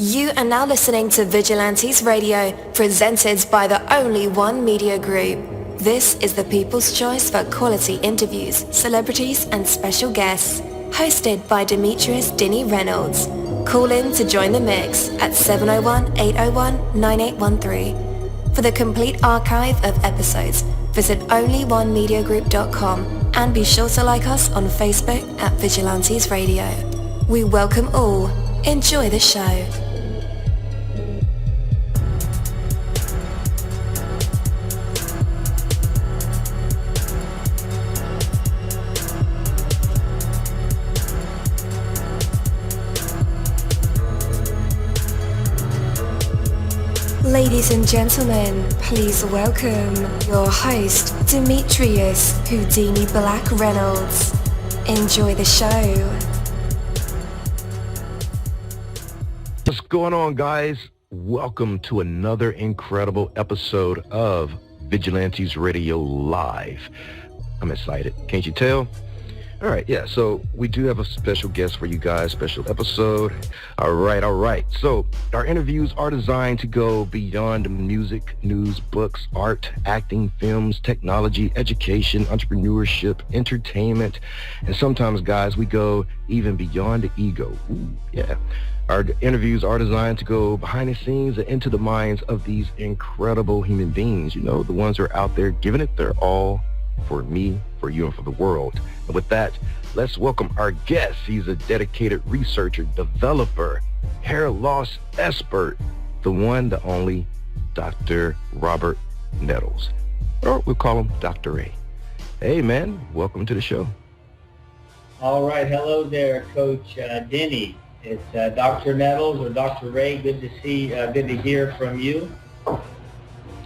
You are now listening to Vigilantes Radio, presented by the only one media group. This is the people's choice for quality interviews, celebrities and special guests. Hosted by Demetrius Dinny Reynolds. Call in to join the mix at 701-801-9813. For the complete archive of episodes, visit onlyonemediagroup.com and be sure to like us on Facebook at Vigilantes Radio. We welcome all. Enjoy the show. Ladies and gentlemen, please welcome your host, Demetrius Houdini Black Reynolds. Enjoy the show. What's going on, guys? Welcome to another incredible episode of Vigilantes Radio Live. I'm excited. Can't you tell? All right, yeah, so we do have a special guest for you guys, special episode. All right. So our interviews are designed to go beyond music, news, books, art, acting, films, technology, education, entrepreneurship, entertainment, and sometimes, guys, we go even beyond the ego. Ooh, yeah. Our interviews are designed to go behind the scenes and into the minds of these incredible human beings, you know, the ones who are out there giving it their all for me, for you, and for the world. And with that, let's welcome our guest. He's a dedicated researcher, developer, hair loss expert, the one, the only, Dr. Robert Nettles. Or we'll call him Dr. Ray. Hey, man, welcome to the show. All right. Hello there, Coach Denny. It's Dr. Nettles or Dr. Ray. Good to hear from you.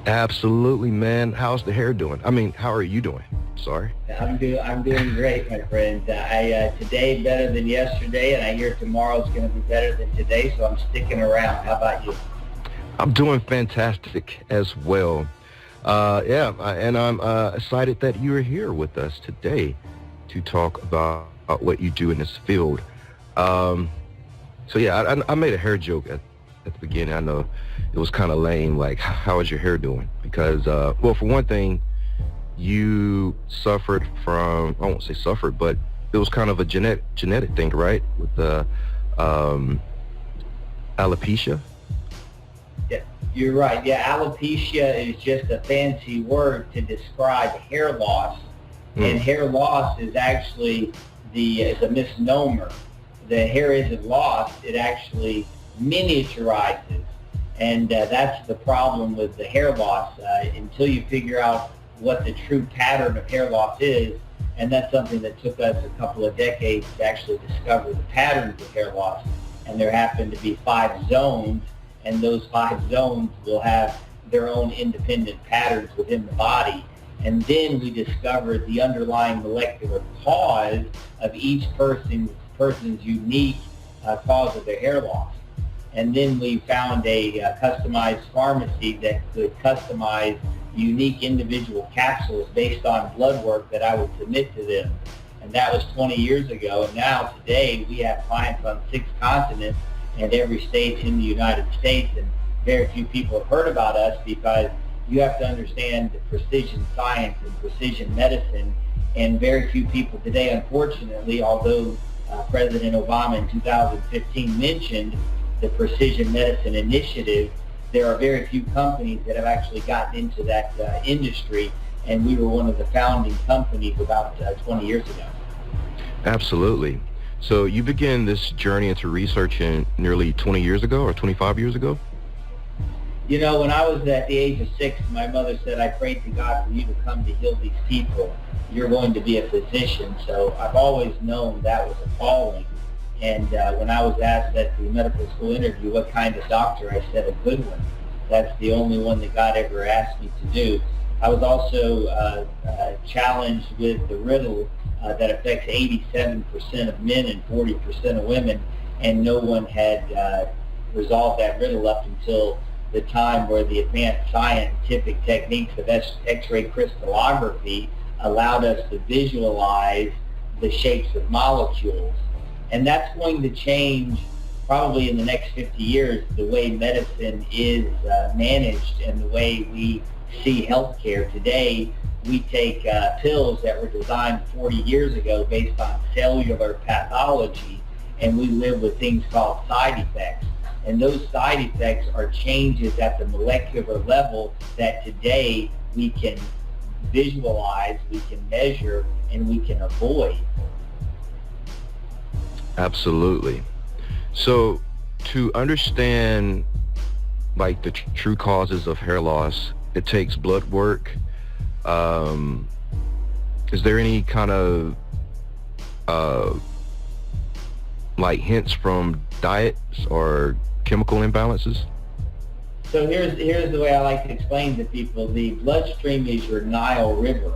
Absolutely, man. How's the hair doing? I mean, how are you doing? Sorry. I'm doing great, my friend. Today better than yesterday, and I hear tomorrow's going to be better than today, so I'm sticking around. How about you? I'm doing fantastic as well. And I'm excited that you're here with us today to talk about what you do in this field. I made a hair joke at the beginning. I know it was kind of lame, like, how is your hair doing? Because, well, for one thing, you suffered from, I won't say suffered, but it was kind of a genetic thing, right? With the alopecia. Yeah, you're right. Yeah, alopecia is just a fancy word to describe hair loss. And hair loss is actually it's a misnomer. The hair isn't lost, it actually miniaturizes. And that's the problem with the hair loss. Until you figure out what the true pattern of hair loss is, and that's something that took us a couple of decades to actually discover the patterns of hair loss. And there happen to be 5 zones, and those 5 zones will have their own independent patterns within the body. And then we discovered the underlying molecular cause of each person's unique cause of their hair loss. And then we found a customized pharmacy that could customize unique individual capsules based on blood work that I would submit to them. And that was 20 years ago. And now today we have clients on 6 continents and every state in the United States. And very few people have heard about us because you have to understand precision science and precision medicine. And very few people today, unfortunately, although President Obama in 2015 mentioned the Precision Medicine Initiative, there are very few companies that have actually gotten into that industry, and we were one of the founding companies about 20 years ago. Absolutely. So you began this journey into research nearly 20 years ago or 25 years ago? You know, when I was at the age of 6, my mother said, I prayed to God for you to come to heal these people. You're going to be a physician. So I've always known that was a calling. And when I was asked at the medical school interview what kind of doctor, I said a good one. That's the only one that God ever asked me to do. I was also challenged with the riddle that affects 87% of men and 40% of women, and no one had resolved that riddle up until the time where the advanced scientific techniques of X-ray crystallography allowed us to visualize the shapes of molecules. And that's going to change probably in the next 50 years, the way medicine is managed and the way we see healthcare today, we take pills that were designed 40 years ago based on cellular pathology, and we live with things called side effects. And those side effects are changes at the molecular level that today we can visualize, we can measure, and we can avoid. Absolutely. So to understand like the true causes of hair loss, it takes blood work. Is there any kind of like hints from diets or chemical imbalances? So here's the way I like to explain to people. The bloodstream is your Nile River,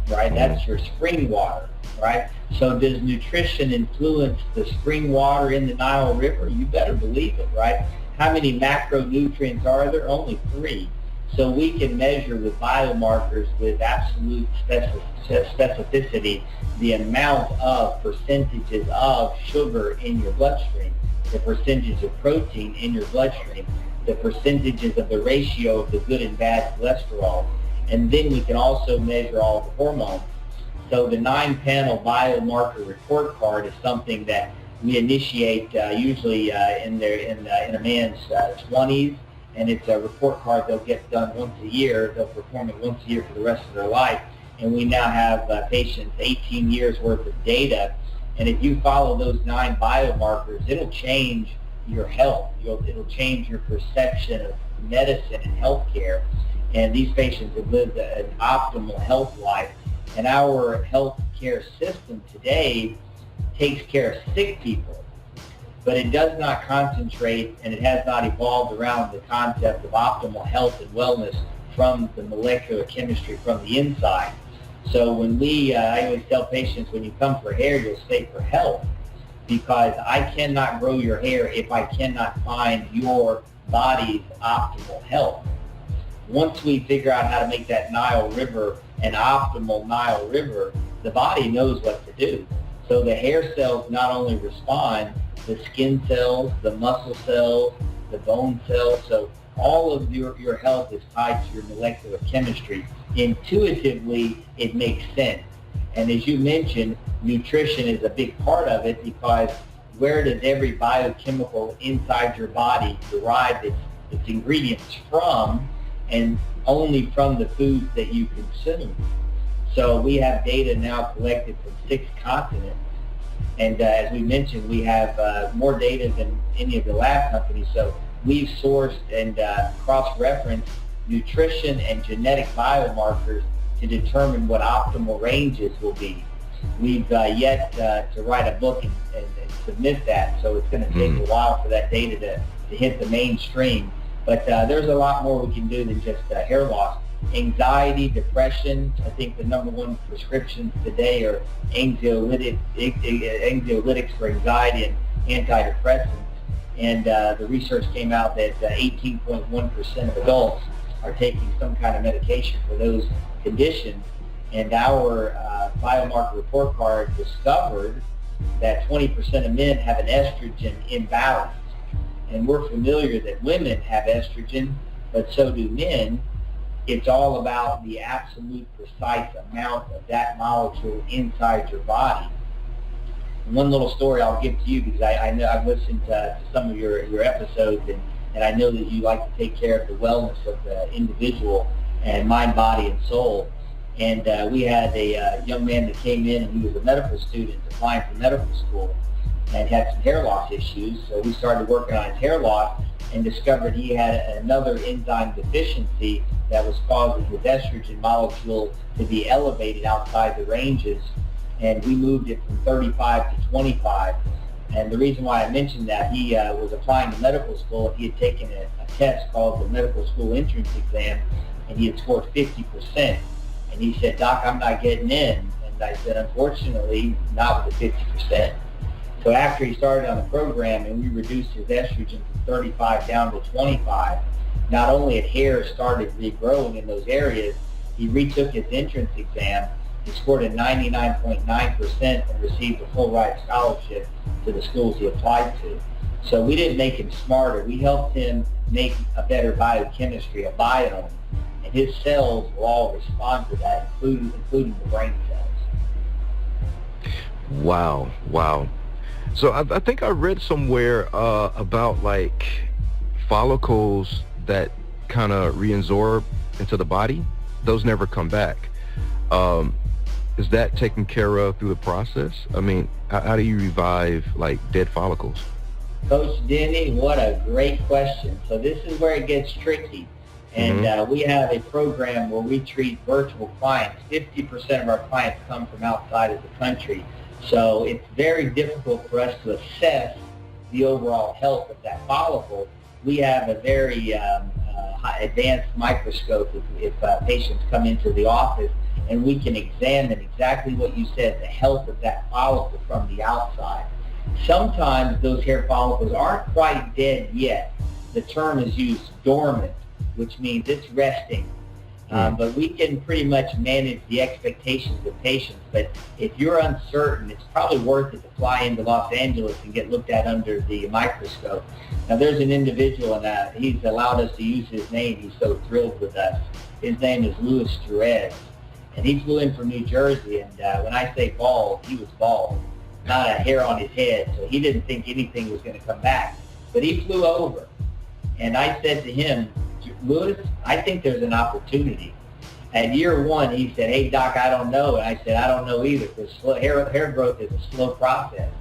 right? That's your spring water, right? So does nutrition influence the spring water in the Nile River? You better believe it, right? How many macronutrients are there? Only 3. So we can measure with biomarkers with absolute specificity the amount of percentages of sugar in your bloodstream, the percentage of protein in your bloodstream, the percentages of the ratio of the good and bad cholesterol. And then we can also measure all the hormones. So the 9-panel biomarker report card is something that we initiate usually in a man's 20s, and it's a report card they'll get done once a year. They'll perform it once a year for the rest of their life. And we now have patients 18 years worth of data. And if you follow those 9 biomarkers, it'll change your health. It'll change your perception of medicine and healthcare. And these patients have lived an optimal health life. And our healthcare system today takes care of sick people, but it does not concentrate, and it has not evolved around the concept of optimal health and wellness from the molecular chemistry from the inside. So when I always tell patients, when you come for hair, you'll stay for health, because I cannot grow your hair if I cannot find your body's optimal health. Once we figure out how to make that Nile River an optimal Nile River, the body knows what to do. So the hair cells not only respond, the skin cells, the muscle cells, the bone cells, so all of your health is tied to your molecular chemistry. Intuitively, it makes sense. And as you mentioned, nutrition is a big part of it, because where does every biochemical inside your body derive its ingredients from? And only from the foods that you consume. So we have data now collected from 6 continents. And as we mentioned, we have more data than any of the lab companies. So we've sourced and cross-referenced nutrition and genetic biomarkers to determine what optimal ranges will be. We've yet to write a book and submit that. So it's going to take a while for that data to hit the mainstream. But there's a lot more we can do than just hair loss. Anxiety, depression, I think the number 1 prescriptions today are anxiolytics for anxiety and antidepressants. And the research came out that 18.1% of adults are taking some kind of medication for those conditions. And our biomarker report card discovered that 20% of men have an estrogen imbalance. And we're familiar that women have estrogen, but so do men. It's all about the absolute precise amount of that molecule inside your body. One little story I'll give to you, because I know I've listened to some of your episodes, and I know that you like to take care of the wellness of the individual and mind, body, and soul. And we had a young man that came in, and he was a medical student applying for medical school, and had some hair loss issues. So we started working on his hair loss and discovered he had another enzyme deficiency that was causing his estrogen molecule to be elevated outside the ranges. And we moved it from 35 to 25. And the reason why I mentioned that, he was applying to medical school. He had taken a test called the medical school entrance exam, and he had scored 50%. And he said, "Doc, I'm not getting in." And I said, "Unfortunately, not with the 50%. So after he started on the program and we reduced his estrogen from 35 down to 25, not only had hair started regrowing in those areas, he retook his entrance exam. He scored a 99.9% and received a full ride scholarship to the schools he applied to. So we didn't make him smarter. We helped him make a better biochemistry, a biome, and his cells will all respond to that, including the brain cells. Wow. So I think I read somewhere about like follicles that kind of reabsorb into the body. Those never come back. Is that taken care of through the process? I mean, how do you revive like dead follicles? Coach Denny, what a great question. So this is where it gets tricky. And we have a program where we treat virtual clients. 50% of our clients come from outside of the country. So it's very difficult for us to assess the overall health of that follicle. We have a very advanced microscope if patients come into the office, and we can examine exactly what you said, the health of that follicle from the outside. Sometimes those hair follicles aren't quite dead yet. The term is used dormant, which means it's resting. But we can pretty much manage the expectations of patients. But if you're uncertain, it's probably worth it to fly into Los Angeles and get looked at under the microscope. Now, there's an individual, and he's allowed us to use his name. He's so thrilled with us. His name is Louis Jerez, and he flew in from New Jersey. And when I say bald, he was bald, not a hair on his head. So he didn't think anything was going to come back. But he flew over, and I said to him, Louis, I think there's an opportunity. At year one, he said, hey, doc, I don't know. And I said, I don't know either, because hair growth is a slow process.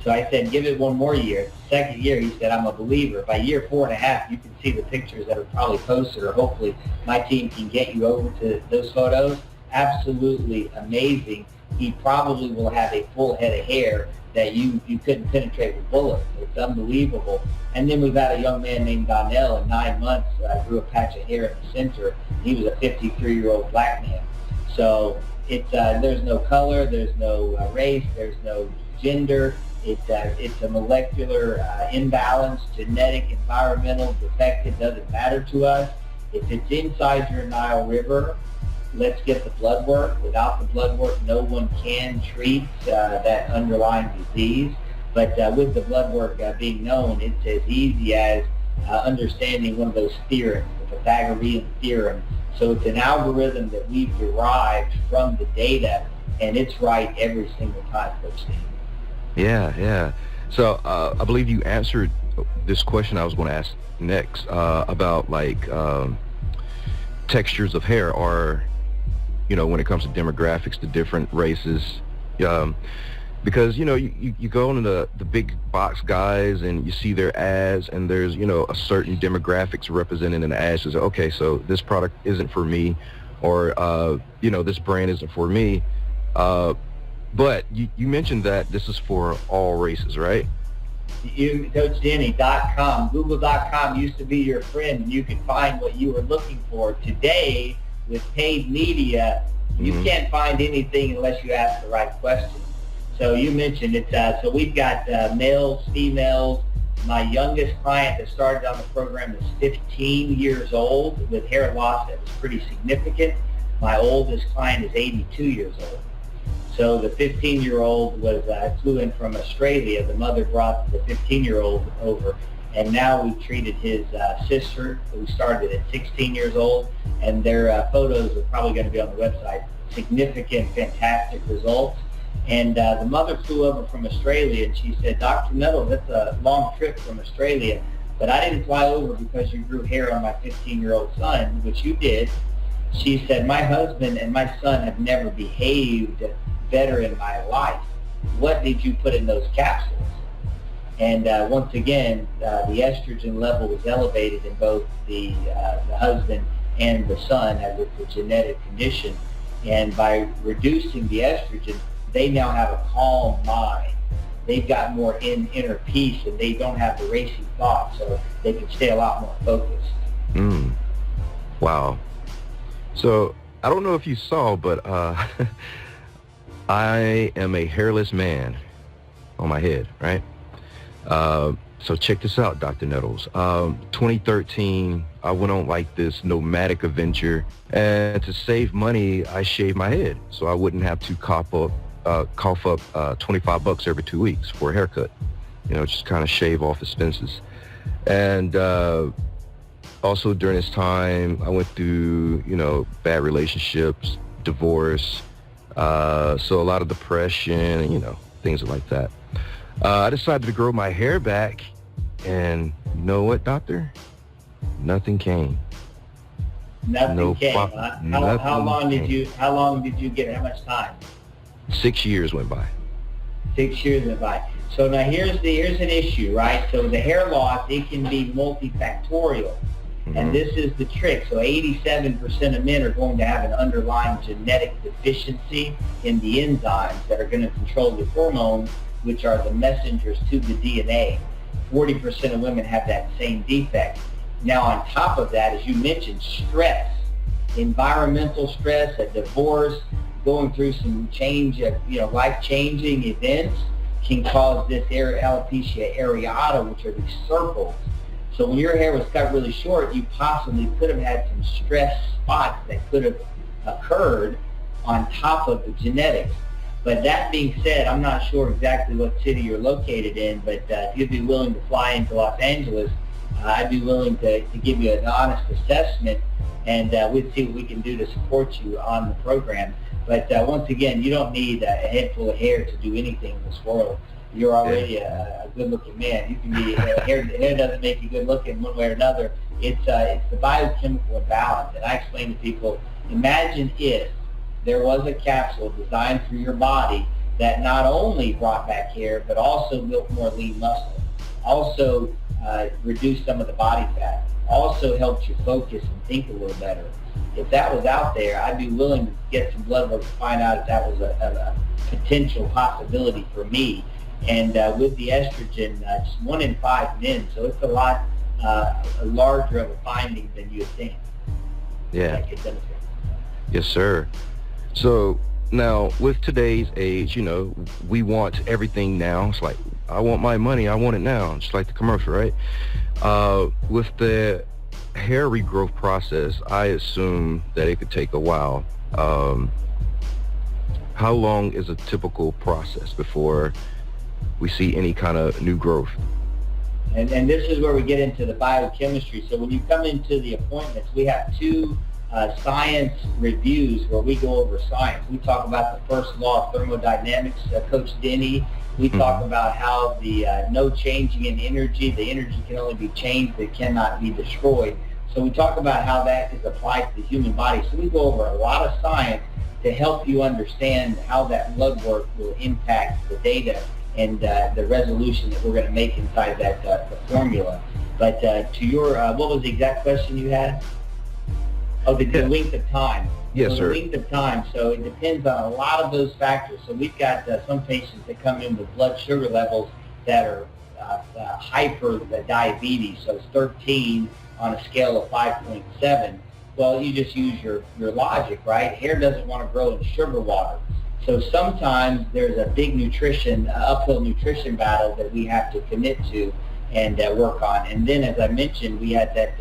So I said, give it one more year. The second year, he said, I'm a believer. By year 4.5, you can see the pictures that are probably posted, or hopefully my team can get you over to those photos. Absolutely amazing. He probably will have a full head of hair that you couldn't penetrate with bullets. It's unbelievable. And then we've had a young man named Donnell. In 9 months, grew a patch of hair in the center. He was a 53-year-old black man. So there's no color, there's no race, there's no gender. It's a molecular imbalance, genetic, environmental, defective, doesn't matter to us. If it's inside your Nile River, let's get the blood work. Without the blood work, no one can treat that underlying disease. But with the blood work being known, it's as easy as understanding one of those theorems, the Pythagorean theorem. So it's an algorithm that we've derived from the data, and it's right every single time, Coach Steve. Yeah. So I believe you answered this question I was going to ask next about like textures of hair, or when it comes to demographics, the different races, because you go into the big box guys and you see their ads, and there's a certain demographics represented in the ads. So okay, so this product isn't for me, or this brand isn't for me. But you mentioned that this is for all races, right? CoachDenny.com, Google.com used to be your friend, and you could find what you were looking for. Today, with paid media, you can't find anything unless you ask the right question. So you mentioned it. So we've got males, females. My youngest client that started on the program is 15 years old with hair loss that was pretty significant. My oldest client is 82 years old. So the 15-year-old flew in from Australia. The mother brought the 15-year-old over, and now we've treated his sister, who started at 16 years old, and their photos are probably going to be on the website. Significant, fantastic results. And the mother flew over from Australia, and she said, Dr. Nettles, that's a long trip from Australia, but I didn't fly over because you grew hair on my 15-year-old son, which you did. She said, my husband and my son have never behaved better in my life. What did you put in those capsules? And once again, the estrogen level was elevated in both the husband and the son, as it's a genetic condition. And by reducing the estrogen, they now have a calm mind. They've got more inner peace, and they don't have the racing thoughts, so they can stay a lot more focused. Wow. So I don't know if you saw, but I am a hairless man on my head, right? So check this out, Dr. Nettles. 2013, I went on like this nomadic adventure, and to save money, I shaved my head so I wouldn't have to cough up $25 every 2 weeks for a haircut. just kind of shave off expenses. And also during this time, I went through, bad relationships, divorce, so a lot of depression, and, things like that. I decided to grow my hair back, and you know what, doctor? Nothing came. Nothing came. How long did you get? How much time? 6 years went by. 6 years went by. So now here's an issue, right? So the hair loss, it can be multifactorial. Mm-hmm. And this is the trick. So 87% of men are going to have an underlying genetic deficiency in the enzymes that are going to control the hormones, which are the messengers to the DNA. 40% of women have that same defect. Now, on top of that, as you mentioned, stress, environmental stress, a divorce, going through some change, life-changing events can cause this alopecia areata, which are these circles. So when your hair was cut really short, you possibly could have had some stress spots that could have occurred on top of the genetics. But that being said, I'm not sure exactly what city you're located in, but if you'd be willing to fly into Los Angeles, I'd be willing to give you an honest assessment, and we'd see what we can do to support you on the program. But once again, you don't need a head full of hair to do anything in this world. You're already a good-looking man. You can be hair doesn't make you good-looking one way or another. It's the biochemical imbalance. And I explain to people, imagine if there was a capsule designed for your body that not only brought back hair, but also built more lean muscle, also reduced some of the body fat, also helped you focus and think a little better. If that was out there, I'd be willing to get some blood work to find out if that was a potential possibility for me. And with the estrogen, just 1 in 5 men, so it's a lot larger of a finding than you think. Yeah. Yes, sir. So now with today's age, we want everything now. It's like, I want my money, I want it now, just like the commercial, right? With the hair regrowth process, I assume that it could take a while. How long is a typical process before we see any kind of new growth? And this is where we get into the biochemistry. So when you come into the appointments, we have 2 science reviews where we go over science. We talk about the first law of thermodynamics, Coach Denny. We talk about how the no changing in energy, the energy can only be changed, it cannot be destroyed. So we talk about how that is applied to the human body. So we go over a lot of science to help you understand how that blood work will impact the data and the resolution that we're going to make inside that the formula. But to your, what was the exact question you had? Oh, the length of time. Yes, sir. The length of time. So it depends on a lot of those factors. So we've got some patients that come in with blood sugar levels that are hyper diabetes. So it's 13 on a scale of 5.7. Well, you just use your logic, right? Hair doesn't want to grow in sugar water. So sometimes there's a big uphill nutrition battle that we have to commit to and work on. And then, as I mentioned, we had that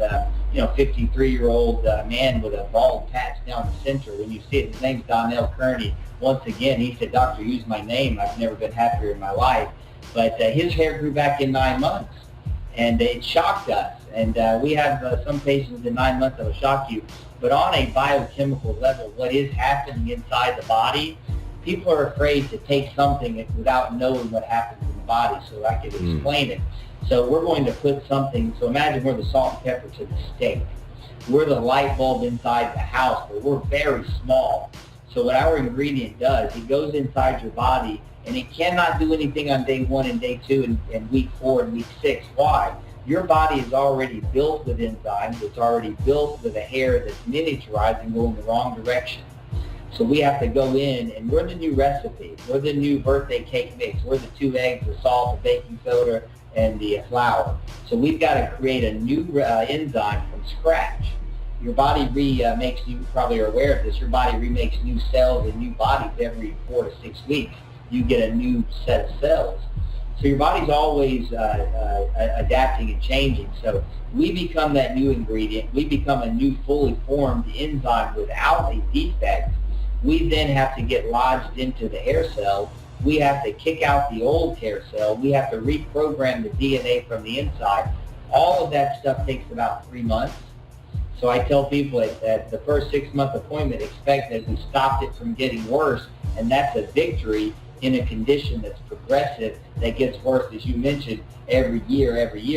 53-year-old man with a bald patch down the center. When you see it, his name's Donnell Kearney. Once again, he said, "Doctor, use my name. I've never been happier in my life." But his hair grew back in 9 months, and it shocked us. And we have some patients in 9 months that'll shock you. But on a biochemical level, what is happening inside the body, people are afraid to take something without knowing what happens in the body, so I could explain it. So we're going to put something, so imagine we're the salt and pepper to the steak. We're the light bulb inside the house, but we're very small. So what our ingredient does, it goes inside your body, and it cannot do anything on day 1 and day 2 and week 4 and week 6. Why? Your body is already built with enzymes. It's already built with a hair that's miniaturized and going the wrong direction. So we have to go in, and we're the new recipe. We're the new birthday cake mix. We're the 2 eggs, the salt, the baking soda, and the flour. So we've got to create a new enzyme from scratch. Your body makes, you probably are aware of this, your body remakes new cells and new bodies every 4 to 6 weeks. You get a new set of cells. So your body's always adapting and changing. So we become that new ingredient. We become a new fully formed enzyme without a defect. We then have to get lodged into the hair cells We have to kick out the old hair cell. We have to reprogram the DNA from the inside. All of that stuff takes about 3 months. So I tell people that the first 6-month appointment, expect that we stopped it from getting worse, and that's a victory in a condition that's progressive, that gets worse, as you mentioned, every year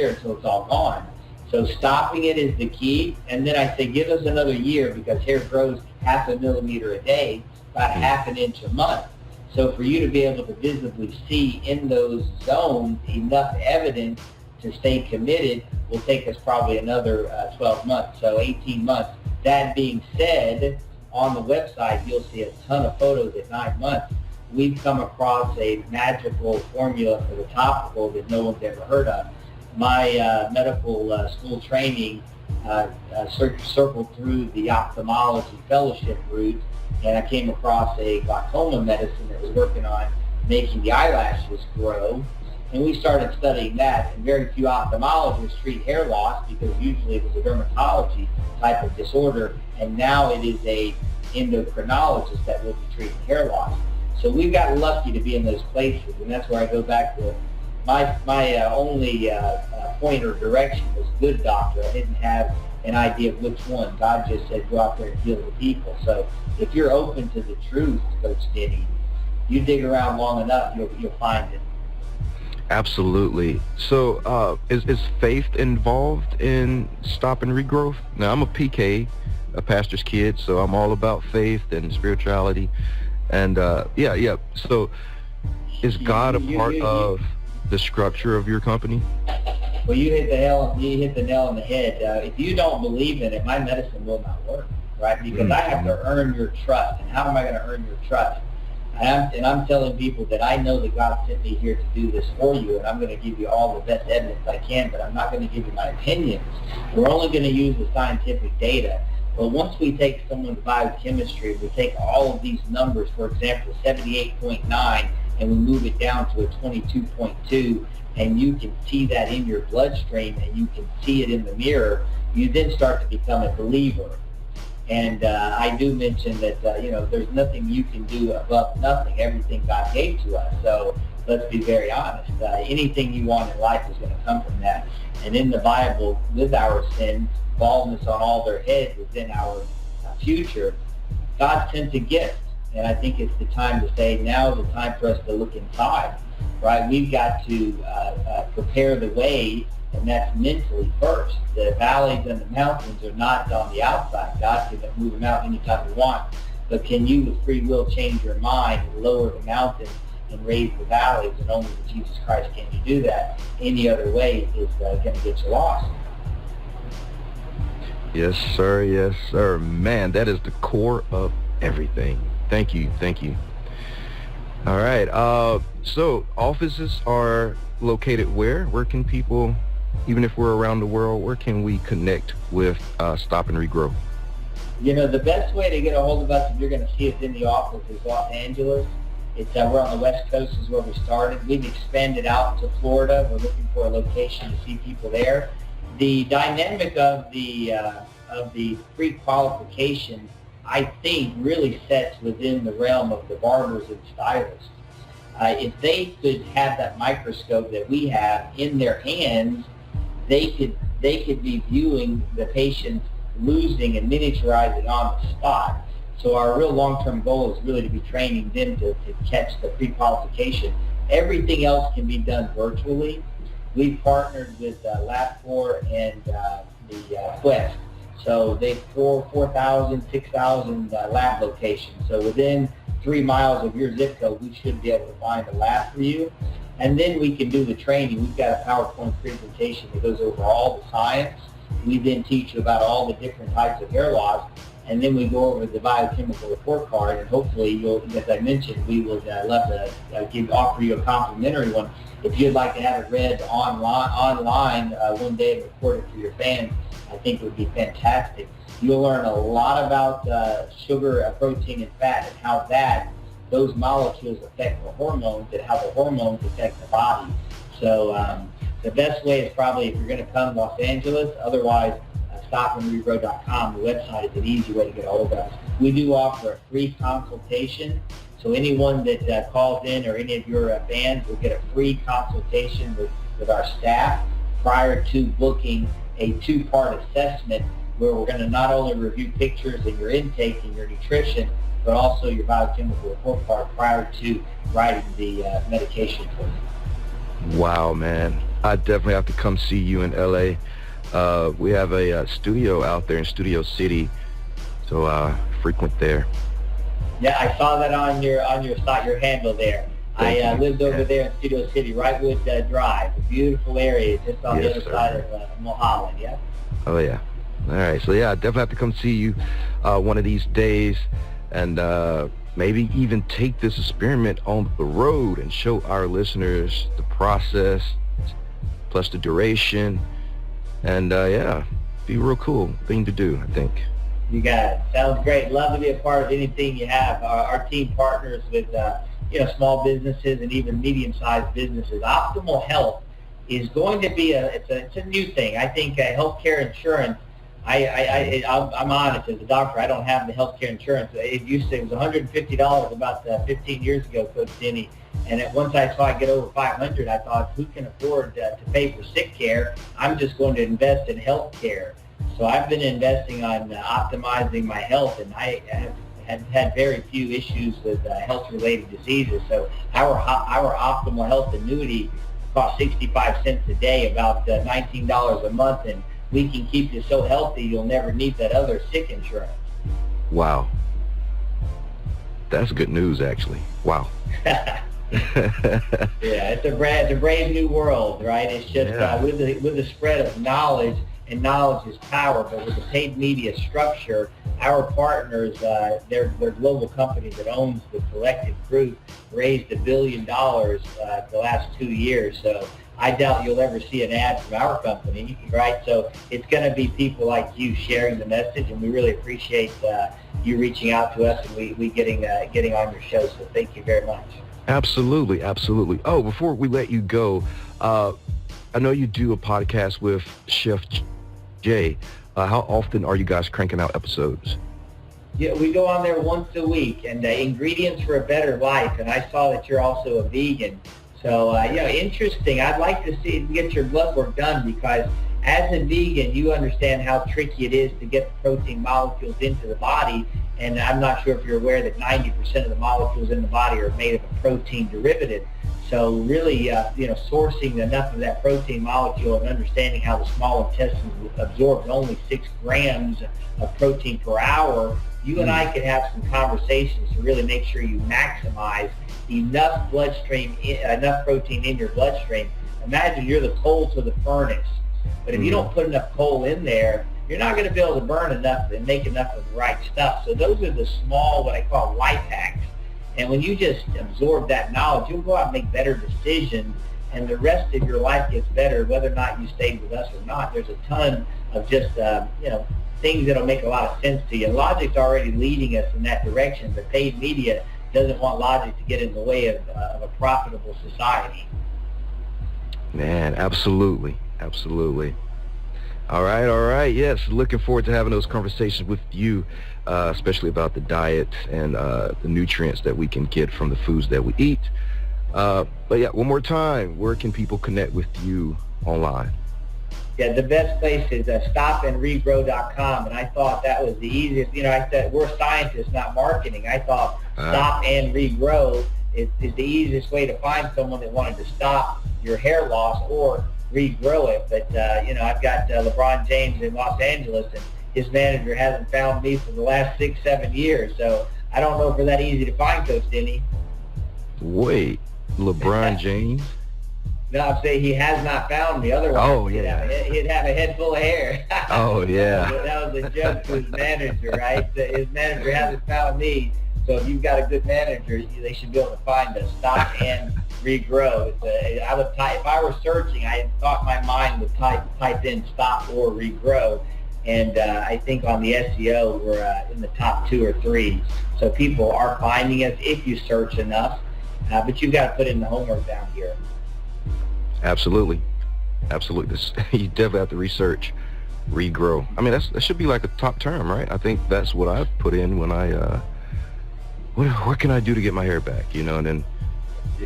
until it's all gone. So stopping it is the key. And then I say, give us another year, because hair grows 0.5 millimeter a day, about 1/2 inch a month. So for you to be able to visibly see in those zones enough evidence to stay committed will take us probably another 12 months, so 18 months. That being said, on the website, you'll see a ton of photos at 9 months. We've come across a magical formula for the topical that no one's ever heard of. My medical school training circled through the ophthalmology fellowship route, and I came across a glaucoma medicine that was working on making the eyelashes grow. And we started studying that, and very few ophthalmologists treat hair loss, because usually it was a dermatology type of disorder, and now it is a endocrinologist that will be treating hair loss. So we've got lucky to be in those places, and that's where I go back to my only point or direction was good doctor. I didn't have an idea of which one. God just said, go out there and heal the people. So if you're open to the truth, Coach Denny, you dig around long enough, you'll find it. Absolutely. So is faith involved in Stop and Regrow? Now, I'm a PK, a pastor's kid, so I'm all about faith and spirituality. And yeah. So is God a part of the structure of your company? Well, you hit the nail on the head. If you don't believe in it, my medicine will not work, right? Because I have to earn your trust. And how am I going to earn your trust? And I'm telling people that I know that God sent me here to do this for you, and I'm going to give you all the best evidence I can, but I'm not going to give you my opinions. We're only going to use the scientific data. But once we take someone's biochemistry, we take all of these numbers, for example, 78.9, and we move it down to a 22.2, and you can see that in your bloodstream, and you can see it in the mirror, you then start to become a believer. And I do mention that, there's nothing you can do above nothing, everything God gave to us. So let's be very honest. Anything you want in life is going to come from that. And in the Bible, with our sins, baldness on all their heads is in our future. God sent a gift. And I think it's the time to say, now is the time for us to look inside, right? We've got to prepare the way, and that's mentally first. The valleys and the mountains are not on the outside. God can move them out anytime we want. But can you, with free will, change your mind and lower the mountains and raise the valleys? And only with Jesus Christ can you do that. Any other way is going to get you lost. Yes, sir. Yes, sir. Man, that is the core of everything. Thank you. All right. So offices are located where? Where can people, even if we're around the world, where can we connect with Stop and Regrow? The best way to get a hold of us, if you're going to see us in the office, is Los Angeles. We're on the West Coast is where we started. We've expanded out to Florida. We're looking for a location to see people there. The dynamic of the pre-qualification, I think, really sets within the realm of the barbers and stylists. If they could have that microscope that we have in their hands, they could be viewing the patients losing and miniaturizing on the spot. So our real long-term goal is really to be training them to catch the pre-qualification. Everything else can be done virtually. We've partnered with LabCorp and the Quest. So they've 4,000, 6,000 lab locations. So within 3 miles of your zip code, we should be able to find a lab for you. And then we can do the training. We've got a PowerPoint presentation that goes over all the science. We then teach you about all the different types of hair loss. And then we go over the biochemical report card. And hopefully, as I mentioned, we would love to offer you a complimentary one. If you'd like to have it read online one day and record it for your fans, I think it would be fantastic. You'll learn a lot about sugar, protein, and fat, and how those molecules affect the hormones and how the hormones affect the body. So the best way is probably, if you're going to come to Los Angeles, otherwise stopandregrow.com. The website is an easy way to get a hold of us. We do offer a free consultation. So anyone that calls in or any of your fans will get a free consultation with our staff prior to booking a 2-part assessment where we're going to not only review pictures of your intake and your nutrition, but also your biochemical report card prior to writing the medication for you. Wow, man. I definitely have to come see you in LA. We have a studio out there in Studio City, so frequent there. Yeah, I saw that on your site, your handle there. I lived over there in Studio City, Wrightwood Drive, a beautiful area just on the other side of Mulholland, yeah? Oh, yeah. All right, so yeah, I definitely have to come see you one of these days, and maybe even take this experiment on the road and show our listeners the process plus the duration, and yeah, be a real cool thing to do, I think. You got it. Sounds great. Love to be a part of anything you have. Our team partners with small businesses and even medium-sized businesses. Optimal Health is going to be it's a new thing. I think healthcare insurance. I'm honest, as a doctor, I don't have the healthcare insurance. It was $150 about 15 years ago, Coach Denny. And once I saw it get over $500, I thought, who can afford to pay for sick care? I'm just going to invest in health care. So I've been investing on optimizing my health, and I have had very few issues with health-related diseases. So our Optimal Health annuity costs 65 cents a day, about $19 a month, and we can keep you so healthy you'll never need that other sick insurance. Wow. That's good news, actually. Wow. Yeah, it's a brave new world, right? It's just with the spread of knowledge, and knowledge is power, but with the paid media structure, our partners, they're global companies that owns the Collective Group, raised $1 billion the last 2 years. So I doubt you'll ever see an ad from our company, right? So it's going to be people like you sharing the message, and we really appreciate you reaching out to us and we getting on your show. So thank you very much. Absolutely, absolutely. Oh, before we let you go, I know you do a podcast with Chef Jay. How often are you guys cranking out episodes? Yeah, we go on there once a week, and Ingredients for a Better Life. And I saw that you're also a vegan. So, interesting. I'd like to get your blood work done, because as a vegan, you understand how tricky it is to get the protein molecules into the body. And I'm not sure if you're aware that 90% of the molecules in the body are made of a protein derivative. So really, sourcing enough of that protein molecule and understanding how the small intestine absorbs only 6 grams of protein per hour, you and I could have some conversations to really make sure you maximize enough protein in your bloodstream. Imagine you're the coal to the furnace, but if you don't put enough coal in there, you're not going to be able to burn enough and make enough of the right stuff. So those are the small, what I call life hacks. And when you just absorb that knowledge, you'll go out and make better decisions, and the rest of your life gets better, whether or not you stayed with us or not. There's a ton of just, things that'll make a lot of sense to you. And Logic's already leading us in that direction, but paid media doesn't want Logic to get in the way of a profitable society. Man, absolutely, absolutely. All right. Yes, looking forward to having those conversations with you, especially about the diet and the nutrients that we can get from the foods that we eat. But yeah, one more time, where can people connect with you online? Yeah, the best place is stopandregrow.com, and I thought that was the easiest. I said we're scientists, not marketing. I thought Stop and Regrow is the easiest way to find someone that wanted to stop your hair loss or regrow it. But I've got LeBron James in Los Angeles, and his manager hasn't found me for the last 6-7 years. So I don't know if we're that easy to find, Coach Denny. Wait, LeBron James? No, I'm saying he has not found me. Otherwise, he'd have a head full of hair. Oh, yeah. That was a joke to his manager, right? His manager hasn't found me. So if you've got a good manager, they should be able to find us. Stop and Regrow. If I were searching, I thought my mind would type in stop or regrow. And I think on the SEO, we're in the top 2 or 3. So people are finding us if you search enough. But you've got to put in the homework down here. Absolutely. You definitely have to research regrow. I mean, that should be like a top term, right? I think that's what I put in when I what can I do to get my hair back? You know, and then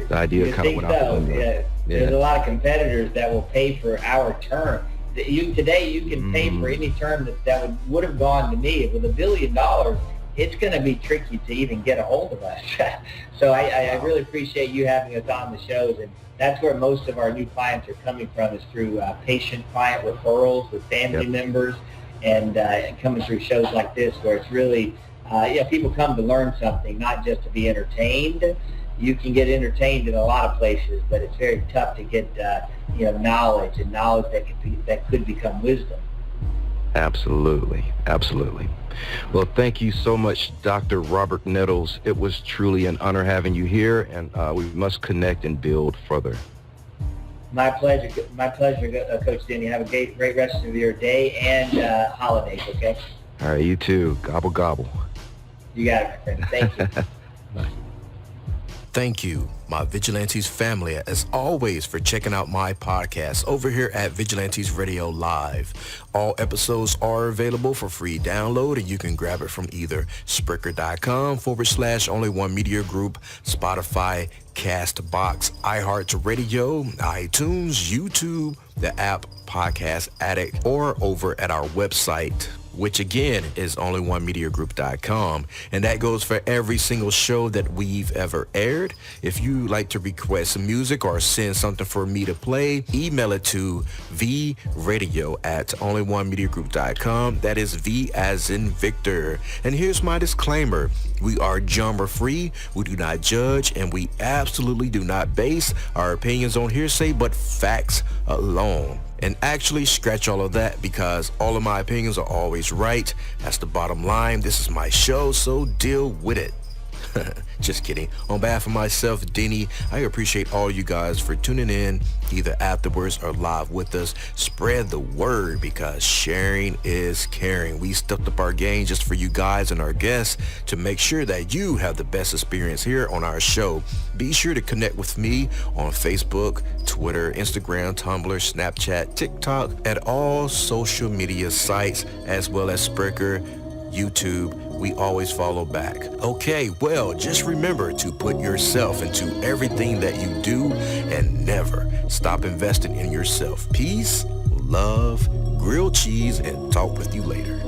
the idea kind of went out the window. Yeah. There's a lot of competitors that will pay for our term. Today you can pay for any term that would have gone to me. With $1 billion, it's going to be tricky to even get a hold of us. So I really appreciate you having us on the shows, and that's where most of our new clients are coming from, is through patient-client referrals with family members, and coming through shows like this, where it's really, people come to learn something, not just to be entertained. You can get entertained in a lot of places, but it's very tough to get knowledge that could become wisdom. Absolutely. Well, thank you so much, Dr. Robert Nettles. It was truly an honor having you here, and we must connect and build further. My pleasure, Coach Denny. Have a great rest of your day and holidays, okay? All right, you too. Gobble, gobble. You got it, my friend. Thank you. Bye. Thank you, my Vigilantes family, as always, for checking out my podcast over here at Vigilantes Radio Live. All episodes are available for free download, and you can grab it from either Spreaker.com/Only One Media Group, Spotify, Castbox, iHeartRadio, iTunes, YouTube, the app Podcast Addict, or over at our website, which again is onlyonemediagroup.com. And that goes for every single show that we've ever aired. If you like to request some music or send something for me to play, email it to vradio@onlyonemediagroup.com. That is V as in Victor. And here's my disclaimer. We are genre free, we do not judge, and we absolutely do not base our opinions on hearsay, but facts alone. And actually, scratch all of that, because all of my opinions are always right. That's the bottom line. This is my show, so deal with it. Just kidding. On behalf of myself, Denny, I appreciate all you guys for tuning in, either afterwards or live with us. Spread the word, because sharing is caring. We stepped up our game just for you guys and our guests to make sure that you have the best experience here on our show. Be sure to connect with me on Facebook, Twitter, Instagram, Tumblr, Snapchat, TikTok, at all social media sites, as well as Spreaker, YouTube. We always follow back. Okay, well, just remember to put yourself into everything that you do, and never stop investing in yourself. Peace, love, grilled cheese, and talk with you later.